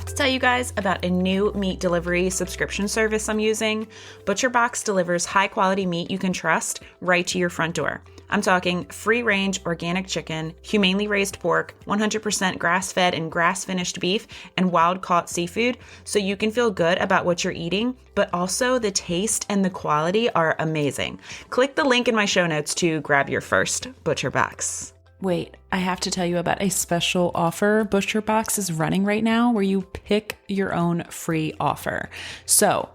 to tell you guys about a new meat delivery subscription service I'm using. ButcherBox delivers high-quality meat you can trust right to your front door. I'm talking free-range organic chicken, humanely raised pork, 100% grass-fed and grass-finished beef, and wild-caught seafood, so you can feel good about what you're eating, but also the taste and the quality are amazing. Click the link in my show notes to grab your first ButcherBox. Wait, I have to tell you about a special offer ButcherBox is running right now where you pick your own free offer. So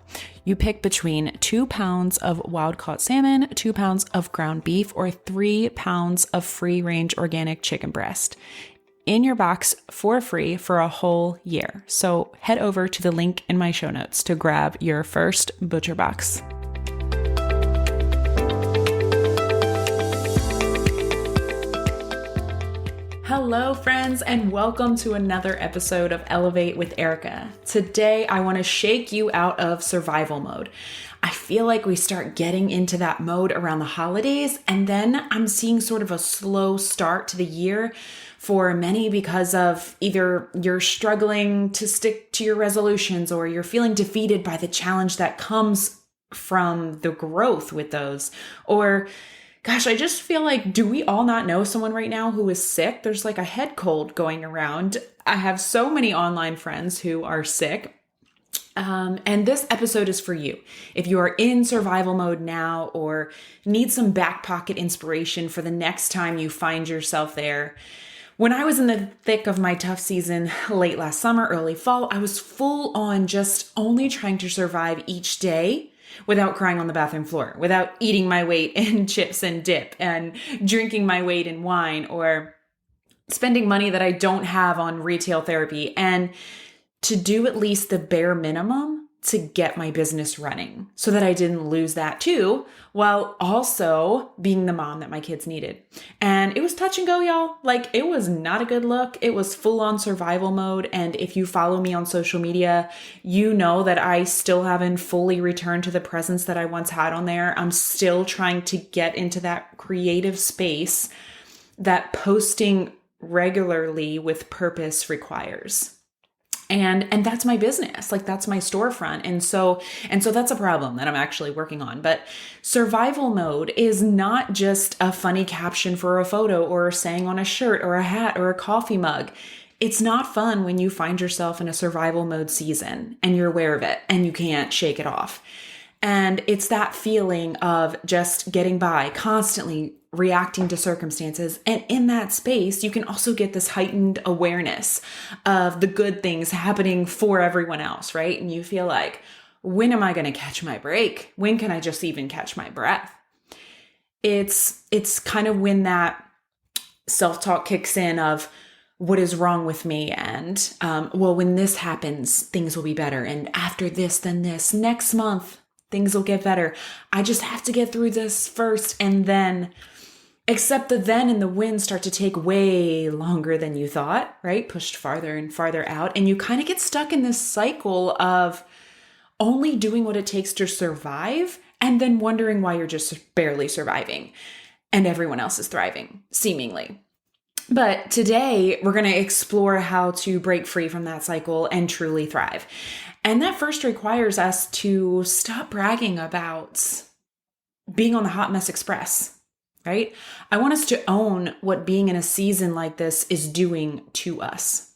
you pick between 2 pounds of wild-caught salmon, 2 pounds of ground beef, or 3 pounds of free-range organic chicken breast in your box for free for a whole year. So head over to the link in my show notes to grab your first ButcherBox. Hello, friends, and welcome to another episode of Elevate with Erica. Today, I want to shake you out of survival mode. I feel like we start getting into that mode around the holidays, and then I'm seeing sort of a slow start to the year for many because of either you're struggling to stick to your resolutions or you're feeling defeated by the challenge that comes from the growth with those, or gosh, I just feel like, do we all not know someone right now who is sick? There's like a head cold going around. I have so many online friends who are sick. And this episode is for you. If you are in survival mode now or need some back pocket inspiration for the next time you find yourself there. When I was in the thick of my tough season late last summer, early fall, I was full on just only trying to survive each day without crying on the bathroom floor, without eating my weight in chips and dip and drinking my weight in wine or spending money that I don't have on retail therapy, and to do at least the bare minimum to get my business running so that I didn't lose that too, while also being the mom that my kids needed. And it was touch and go, y'all. Like, it was not a good look. It was full on survival mode. And if you follow me on social media, you know that I still haven't fully returned to the presence that I once had on there. I'm still trying to get into that creative space that posting regularly with purpose requires. And that's my business. Like, that's my storefront. And so that's a problem that I'm actually working on. But survival mode is not just a funny caption for a photo or a saying on a shirt or a hat or a coffee mug. It's not fun when you find yourself in a survival mode season and you're aware of it and you can't shake it off. And it's that feeling of just getting by, constantly reacting to circumstances. And in that space, you can also get this heightened awareness of the good things happening for everyone else, right? And you feel like, when am I going to catch my break? When can I just even catch my breath? It's kind of when that self-talk kicks in of, what is wrong with me? And, well, when this happens, things will be better. And after this, then this. Next month, things will get better. I just have to get through this first, and then, except the then and the when start to take way longer than you thought, right? Pushed farther and farther out. And you kind of get stuck in this cycle of only doing what it takes to survive and then wondering why you're just barely surviving and everyone else is thriving, seemingly. But today we're going to explore how to break free from that cycle and truly thrive. And that first requires us to stop bragging about being on the Hot Mess Express, right? I want us to own what being in a season like this is doing to us.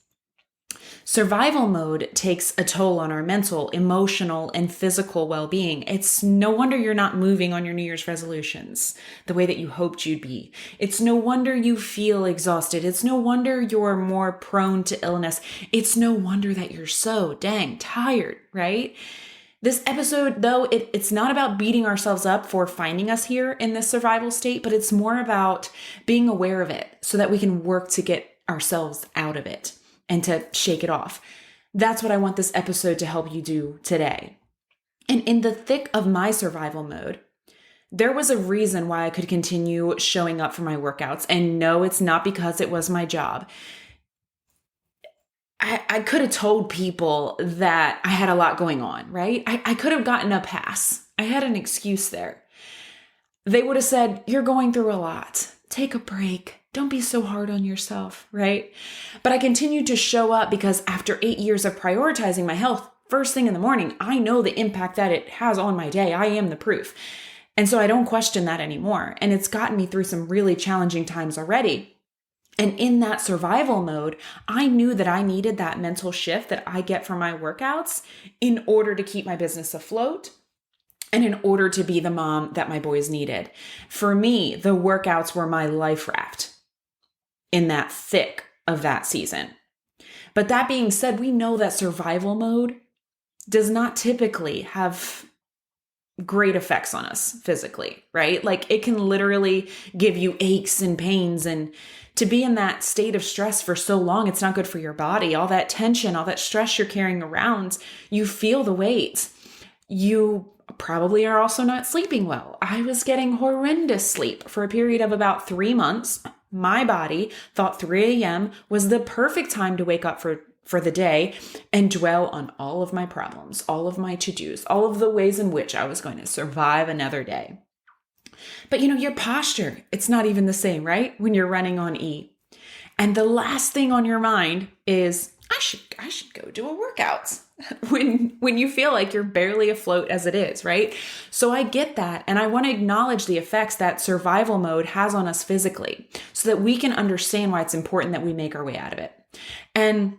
Survival mode takes a toll on our mental, emotional, and physical well-being. It's no wonder you're not moving on your New Year's resolutions the way that you hoped you'd be. It's no wonder you feel exhausted. It's no wonder you're more prone to illness. It's no wonder that you're so dang tired, right? This episode, though, it's not about beating ourselves up for finding us here in this survival state, but it's more about being aware of it so that we can work to get ourselves out of it and to shake it off. That's what I want this episode to help you do today. And in the thick of my survival mode, there was a reason why I could continue showing up for my workouts. And no, it's not because it was my job. I could have told people that I had a lot going on, right? I could have gotten a pass. I had an excuse there. They would have said, you're going through a lot. Take a break. Don't be so hard on yourself, right? But I continued to show up because after 8 years of prioritizing my health, first thing in the morning, I know the impact that it has on my day. I am the proof. And so I don't question that anymore. And it's gotten me through some really challenging times already. And in that survival mode, I knew that I needed that mental shift that I get from my workouts in order to keep my business afloat and in order to be the mom that my boys needed. For me, the workouts were my life raft in that thick of that season. But that being said, we know that survival mode does not typically have great effects on us physically, right? Like it can literally give you aches and pains, and to be in that state of stress for so long, it's not good for your body. All that tension, all that stress you're carrying around, you feel the weight. You probably are also not sleeping well. I was getting horrendous sleep for a period of about 3 months. My body thought 3 a.m. was the perfect time to wake up for the day and dwell on all of my problems, all of my to-dos, all of the ways in which I was going to survive another day. But your posture, it's not even the same, right? When you're running on E. And the last thing on your mind is, I should go do a workout when you feel like you're barely afloat as it is, right? So I get that. And I want to acknowledge the effects that survival mode has on us physically so that we can understand why it's important that we make our way out of it. And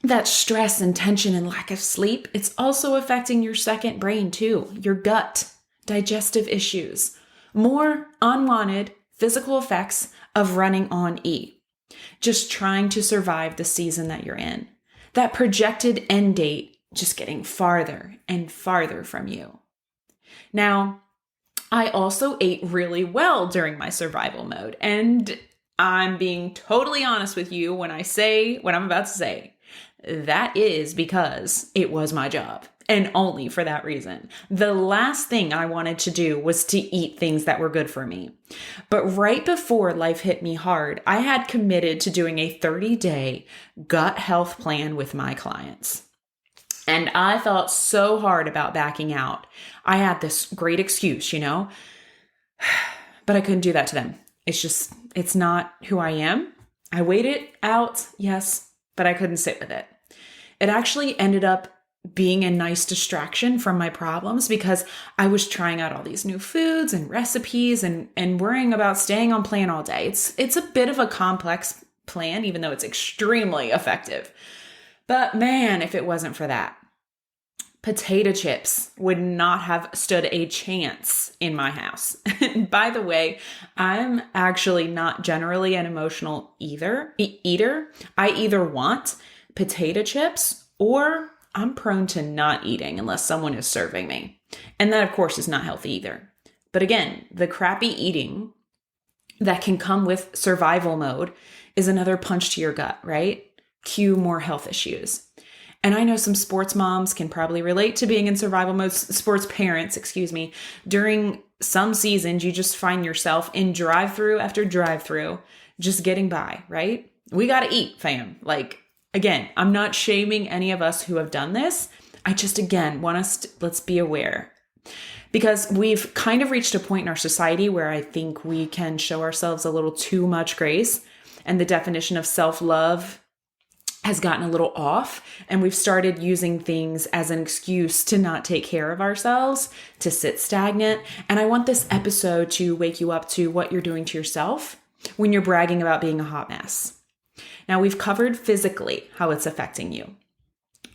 that stress and tension and lack of sleep, it's also affecting your second brain too, your gut, digestive issues, more unwanted physical effects of running on E. Just trying to survive the season that you're in. That projected end date just getting farther and farther from you. Now, I also ate really well during my survival mode. And I'm being totally honest with you when I say what I'm about to say. That is because it was my job. And only for that reason. The last thing I wanted to do was to eat things that were good for me. But right before life hit me hard, I had committed to doing a 30-day gut health plan with my clients. And I felt so hard about backing out. I had this great excuse, but I couldn't do that to them. It's not who I am. I waited out, yes, but I couldn't sit with it. It actually ended up being a nice distraction from my problems because I was trying out all these new foods and recipes and worrying about staying on plan all day. It's a bit of a complex plan, even though it's extremely effective. But man, if it wasn't for that, potato chips would not have stood a chance in my house. And by the way, I'm actually not generally an emotional eater. I either want potato chips or I'm prone to not eating unless someone is serving me. And that, of course, is not healthy either. But again, the crappy eating that can come with survival mode is another punch to your gut, right? Cue more health issues. And I know some sports moms can probably relate to being in survival mode, sports parents, during some seasons, you just find yourself in drive-through after drive-through, just getting by, right? We got to eat, fam. Again, I'm not shaming any of us who have done this. I just, again, want us to, let's be aware. Because we've kind of reached a point in our society where I think we can show ourselves a little too much grace. And the definition of self-love has gotten a little off. And we've started using things as an excuse to not take care of ourselves, to sit stagnant. And I want this episode to wake you up to what you're doing to yourself when you're bragging about being a hot mess. Now, we've covered physically how it's affecting you.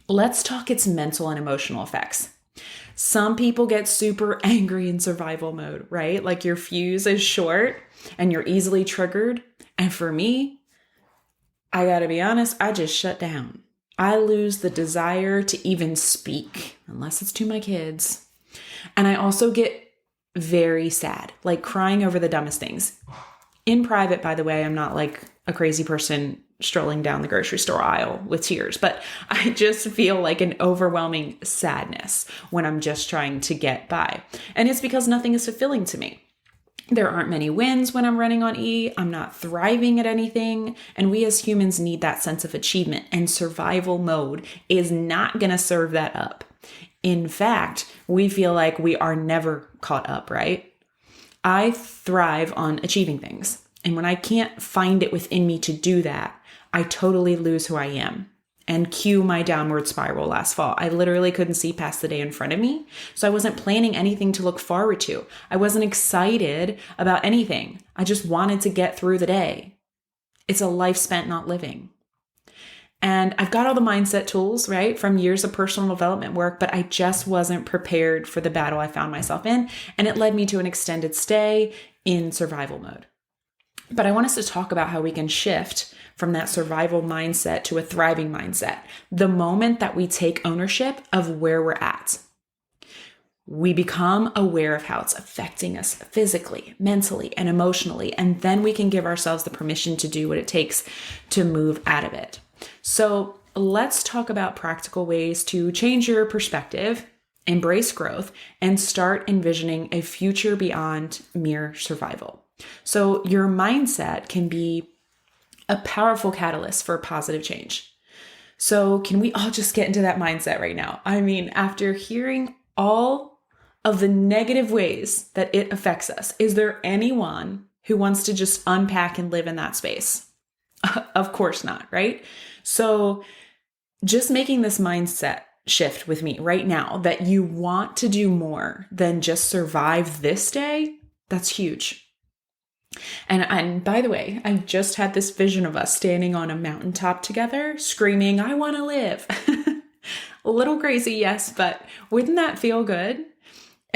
Let's talk its mental and emotional effects. Some people get super angry in survival mode, right? Like your fuse is short and you're easily triggered. And for me, I gotta be honest, I just shut down. I lose the desire to even speak, unless it's to my kids. And I also get very sad, like crying over the dumbest things. In private, by the way, I'm not like a crazy person strolling down the grocery store aisle with tears, but I just feel like an overwhelming sadness when I'm just trying to get by. And it's because nothing is fulfilling to me. There aren't many wins when I'm running on E. I'm not thriving at anything. And we as humans need that sense of achievement, and survival mode is not going to serve that up. In fact, we feel like we are never caught up, right? I thrive on achieving things. And when I can't find it within me to do that, I totally lose who I am. And cue my downward spiral last fall. I literally couldn't see past the day in front of me. So I wasn't planning anything to look forward to. I wasn't excited about anything. I just wanted to get through the day. It's a life spent not living. And I've got all the mindset tools, right, from years of personal development work, but I just wasn't prepared for the battle I found myself in. And it led me to an extended stay in survival mode. But I want us to talk about how we can shift from that survival mindset to a thriving mindset. The moment that we take ownership of where we're at, we become aware of how it's affecting us physically, mentally, and emotionally. And then we can give ourselves the permission to do what it takes to move out of it. So let's talk about practical ways to change your perspective, embrace growth, and start envisioning a future beyond mere survival. So your mindset can be a powerful catalyst for positive change. So can we all just get into that mindset right now? I mean, after hearing all of the negative ways that it affects us, is there anyone who wants to just unpack and live in that space? Of course not, right? So just making this mindset shift with me right now that you want to do more than just survive this day, that's huge. And by the way, I just had this vision of us standing on a mountaintop together, screaming, "I want to live." A little crazy, yes, but wouldn't that feel good?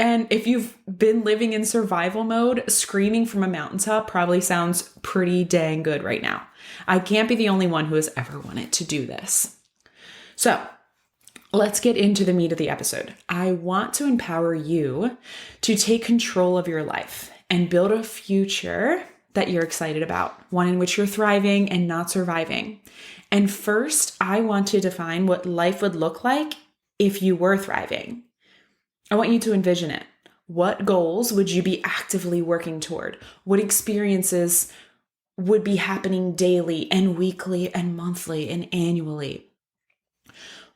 And if you've been living in survival mode, screaming from a mountaintop probably sounds pretty dang good right now. I can't be the only one who has ever wanted to do this. So let's get into the meat of the episode. I want to empower you to take control of your life and build a future that you're excited about, one in which you're thriving and not surviving. And first, I want to define what life would look like if you were thriving. I want you to envision it. What goals would you be actively working toward? What experiences would be happening daily and weekly and monthly and annually?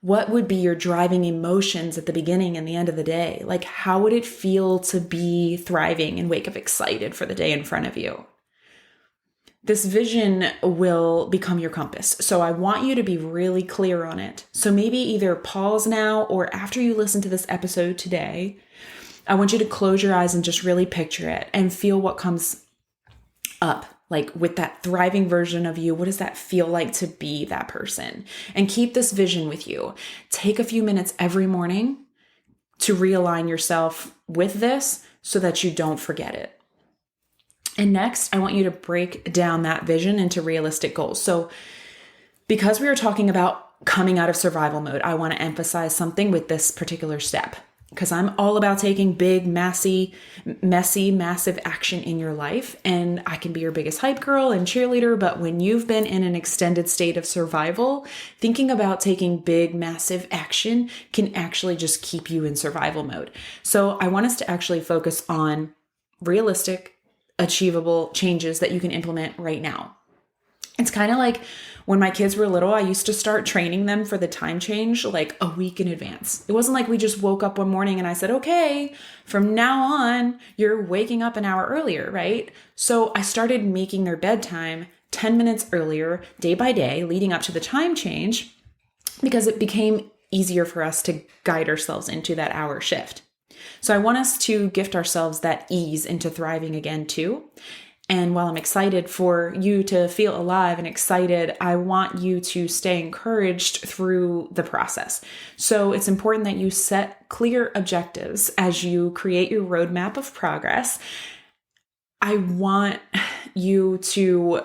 What would be your driving emotions at the beginning and the end of the day? Like, how would it feel to be thriving and wake up excited for the day in front of you? This vision will become your compass. So I want you to be really clear on it. So maybe either pause now or after you listen to this episode today, I want you to close your eyes and just really picture it and feel what comes up. Like with that thriving version of you, what does that feel like to be that person? And keep this vision with you. Take a few minutes every morning to realign yourself with this so that you don't forget it. And next, I want you to break down that vision into realistic goals. So because we are talking about coming out of survival mode, I want to emphasize something with this particular step. Because I'm all about taking big, messy, massive action in your life. And I can be your biggest hype girl and cheerleader. But when you've been in an extended state of survival, thinking about taking big, massive action can actually just keep you in survival mode. So I want us to actually focus on realistic, achievable changes that you can implement right now. It's kind of like when my kids were little, I used to start training them for the time change like a week in advance. It wasn't like we just woke up one morning and I said, okay, from now on, you're waking up an hour earlier, right? So I started making their bedtime 10 minutes earlier, day by day, leading up to the time change, because it became easier for us to guide ourselves into that hour shift. So I want us to gift ourselves that ease into thriving again too. And while I'm excited for you to feel alive and excited, I want you to stay encouraged through the process. So it's important that you set clear objectives as you create your roadmap of progress. I want you to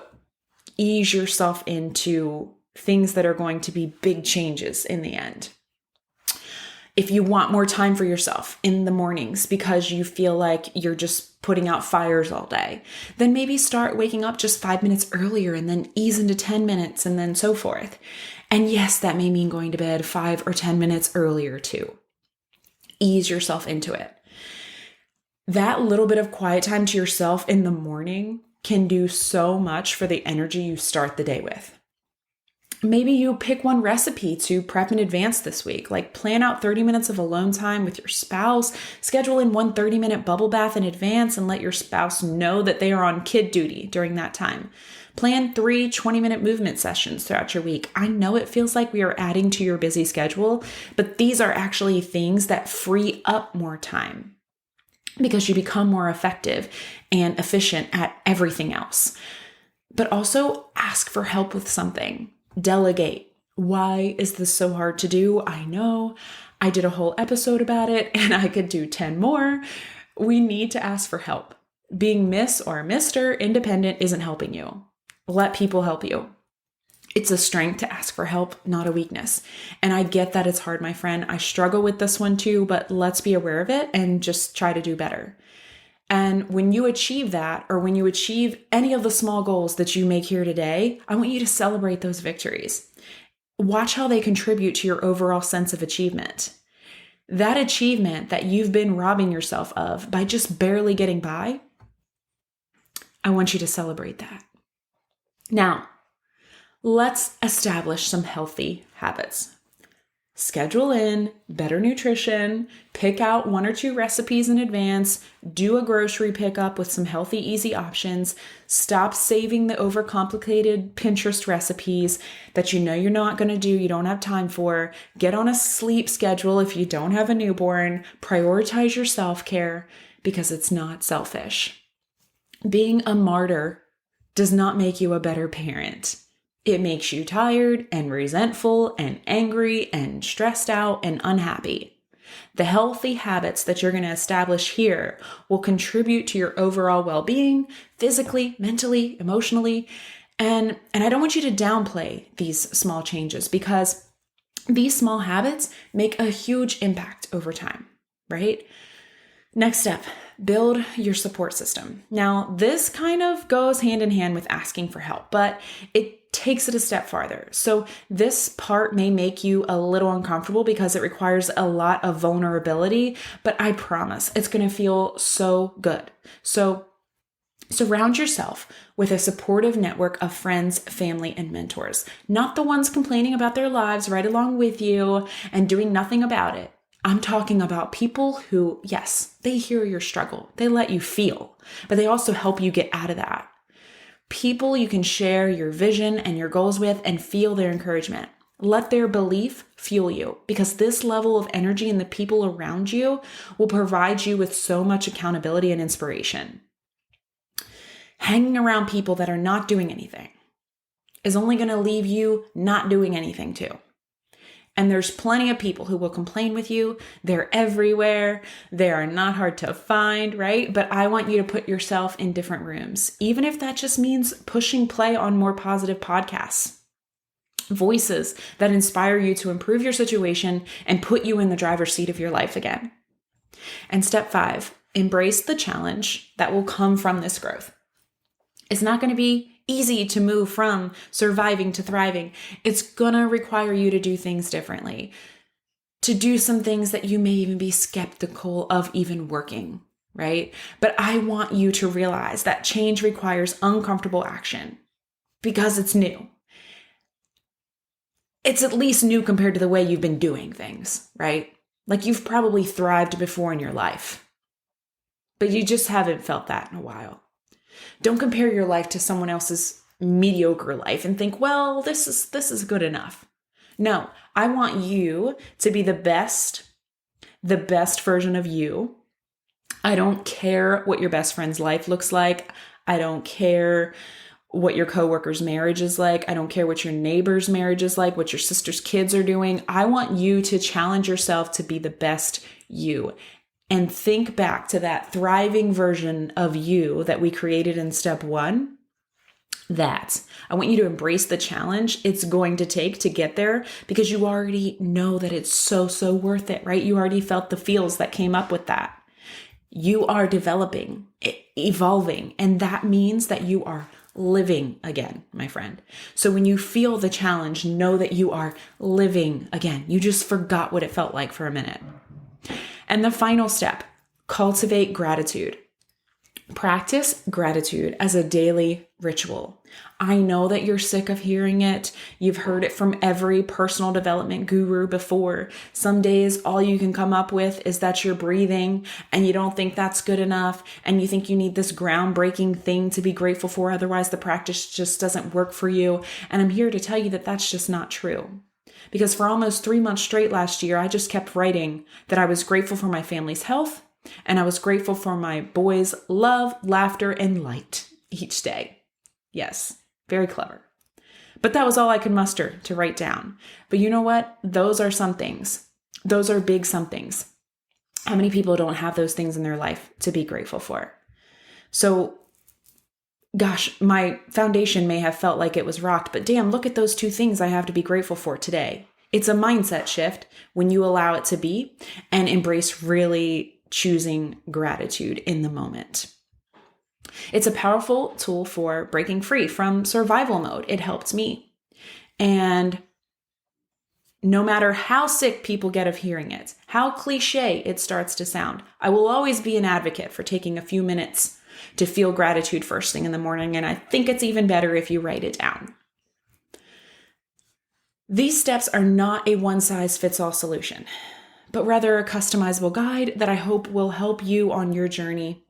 ease yourself into things that are going to be big changes in the end. If you want more time for yourself in the mornings because you feel like you're just putting out fires all day, then maybe start waking up just 5 minutes earlier and then ease into 10 minutes and then so forth. And yes, that may mean going to bed 5 or 10 minutes earlier too. Ease yourself into it. That little bit of quiet time to yourself in the morning can do so much for the energy you start the day with. Maybe you pick one recipe to prep in advance this week, like plan out 30 minutes of alone time with your spouse, schedule in one 30-minute bubble bath in advance, and let your spouse know that they are on kid duty during that time. Plan 3 20-minute movement sessions throughout your week. I know it feels like we are adding to your busy schedule, but these are actually things that free up more time because you become more effective and efficient at everything else. But also ask for help with something. Delegate. Why is this so hard to do? I know. I did a whole episode about it and I could do 10 more. We need to ask for help. Being Miss or Mr. Independent isn't helping you. Let people help you. It's a strength to ask for help, not a weakness. And I get that it's hard, my friend. I struggle with this one too, but let's be aware of it and just try to do better. And when you achieve that, or when you achieve any of the small goals that you make here today, I want you to celebrate those victories. Watch how they contribute to your overall sense of achievement. That achievement that you've been robbing yourself of by just barely getting by, I want you to celebrate that. Now, let's establish some healthy habits. Schedule in better nutrition, pick out 1 or 2 recipes in advance, do a grocery pickup with some healthy, easy options, stop saving the overcomplicated Pinterest recipes that you know you're not going to do, you don't have time for, get on a sleep schedule if you don't have a newborn, prioritize your self-care because it's not selfish. Being a martyr does not make you a better parent. It makes you tired and resentful and angry and stressed out and unhappy. The healthy habits that you're going to establish here will contribute to your overall well-being, physically, mentally, emotionally. And I don't want you to downplay these small changes because these small habits make a huge impact over time, right? Next step, build your support system. Now, this kind of goes hand in hand with asking for help, but it takes it a step farther. So this part may make you a little uncomfortable because it requires a lot of vulnerability, but I promise it's going to feel so good. So surround yourself with a supportive network of friends, family, and mentors, not the ones complaining about their lives right along with you and doing nothing about it. I'm talking about people who, yes, they hear your struggle. They let you feel, but they also help you get out of that. People you can share your vision and your goals with and feel their encouragement. Let their belief fuel you because this level of energy in the people around you will provide you with so much accountability and inspiration. Hanging around people that are not doing anything is only going to leave you not doing anything too. And there's plenty of people who will complain with you. They're everywhere. They are not hard to find, right? But I want you to put yourself in different rooms, even if that just means pushing play on more positive podcasts. Voices that inspire you to improve your situation and put you in the driver's seat of your life again. And step 5, embrace the challenge that will come from this growth. It's not going to be easy to move from surviving to thriving. It's going to require you to do things differently, to do some things that you may even be skeptical of even working, right? But I want you to realize that change requires uncomfortable action because it's new. It's at least new compared to the way you've been doing things, right? Like you've probably thrived before in your life, but you just haven't felt that in a while. Don't compare your life to someone else's mediocre life and think, well, this is good enough. No, I want you to be the best version of you. I don't care what your best friend's life looks like. I don't care what your coworker's marriage is like. I don't care what your neighbor's marriage is like, what your sister's kids are doing. I want you to challenge yourself to be the best you. And think back to that thriving version of you that we created in step 1. That I want you to embrace the challenge it's going to take to get there because you already know that it's so worth it, right? You already felt the feels that came up with that. You are developing, evolving, and that means that you are living again, my friend. So when you feel the challenge, know that you are living again. You just forgot what it felt like for a minute. And the final step, cultivate gratitude. Practice gratitude as a daily ritual. I know that you're sick of hearing it. You've heard it from every personal development guru before. Some days, all you can come up with is that you're breathing and you don't think that's good enough. And you think you need this groundbreaking thing to be grateful for. Otherwise, the practice just doesn't work for you. And I'm here to tell you that that's just not true. Because for almost 3 months straight last year, I just kept writing that I was grateful for my family's health. And I was grateful for my boys' love, laughter, and light each day. Yes, very clever. But that was all I could muster to write down. But you know what? Those are some things. Those are big somethings. How many people don't have those things in their life to be grateful for? So, gosh, my foundation may have felt like it was rocked, but damn, look at those 2 things I have to be grateful for today. It's a mindset shift when you allow it to be and embrace really choosing gratitude in the moment. It's a powerful tool for breaking free from survival mode. It helped me. And no matter how sick people get of hearing it, how cliche it starts to sound, I will always be an advocate for taking a few minutes to feel gratitude first thing in the morning. And I think it's even better if you write it down. These steps are not a one-size-fits-all solution, but rather a customizable guide that I hope will help you on your journey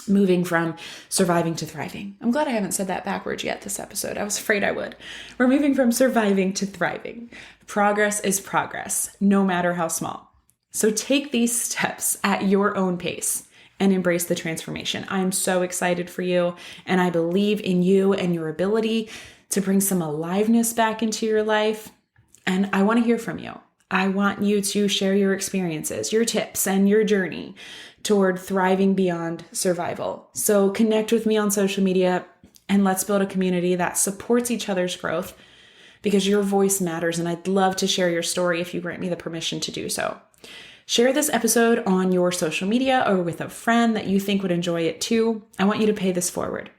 moving from surviving to thriving. I'm glad I haven't said that backwards yet this episode. I was afraid I would. We're moving from surviving to thriving. Progress is progress, no matter how small. So take these steps at your own pace and embrace the transformation. I'm so excited for you, and I believe in you and your ability to bring some aliveness back into your life. And I want to hear from you. I want you to share your experiences, your tips, and your journey toward thriving beyond survival. So connect with me on social media and let's build a community that supports each other's growth, because your voice matters, and I'd love to share your story if you grant me the permission to do so. Share this episode on your social media or with a friend that you think would enjoy it too. I want you to pay this forward.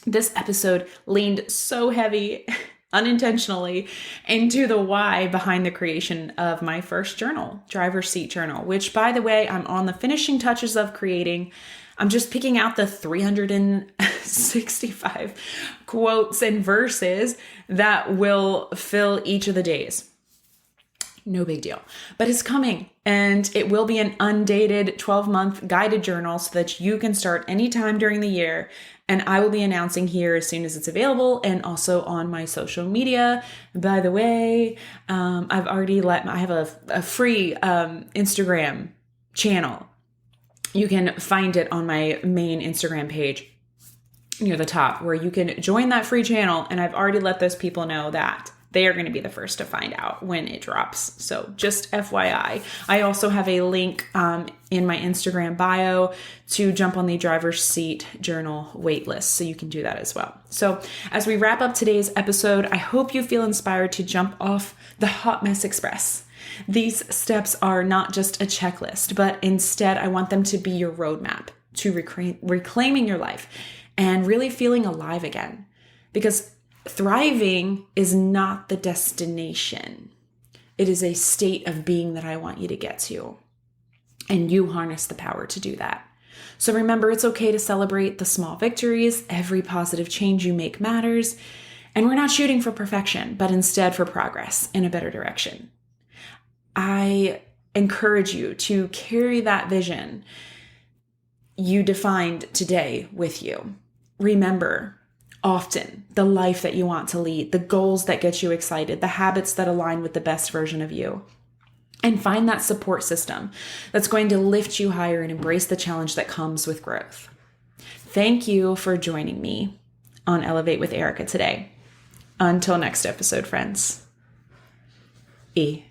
This episode leaned so heavy unintentionally into the why behind the creation of my first journal, Driver's Seat Journal, which, by the way, I'm on the finishing touches of creating. I'm just picking out the 365 quotes and verses that will fill each of the days. No big deal, but it's coming, and it will be an undated 12-month guided journal so that you can start anytime during the year. And I will be announcing here as soon as it's available, and also on my social media. By the way, I have a free Instagram channel. You can find it on my main Instagram page near the top, where you can join that free channel. And I've already let those people know that they are going to be the first to find out when it drops. So just FYI. I also have a link in my Instagram bio to jump on the Driver's Seat Journal waitlist, so you can do that as well. So as we wrap up today's episode, I hope you feel inspired to jump off the Hot Mess Express. These steps are not just a checklist, but instead I want them to be your roadmap to reclaiming your life and really feeling alive again. Because thriving is not the destination. It is a state of being that I want you to get to. And you harness the power to do that. So remember, it's okay to celebrate the small victories. Every positive change you make matters. And we're not shooting for perfection, but instead for progress in a better direction. I encourage you to carry that vision you defined today with you. Remember, often the life that you want to lead, the goals that get you excited, the habits that align with the best version of you. And find that support system that's going to lift you higher and embrace the challenge that comes with growth. Thank you for joining me on Elevate with Erica today. Until next episode, friends. E.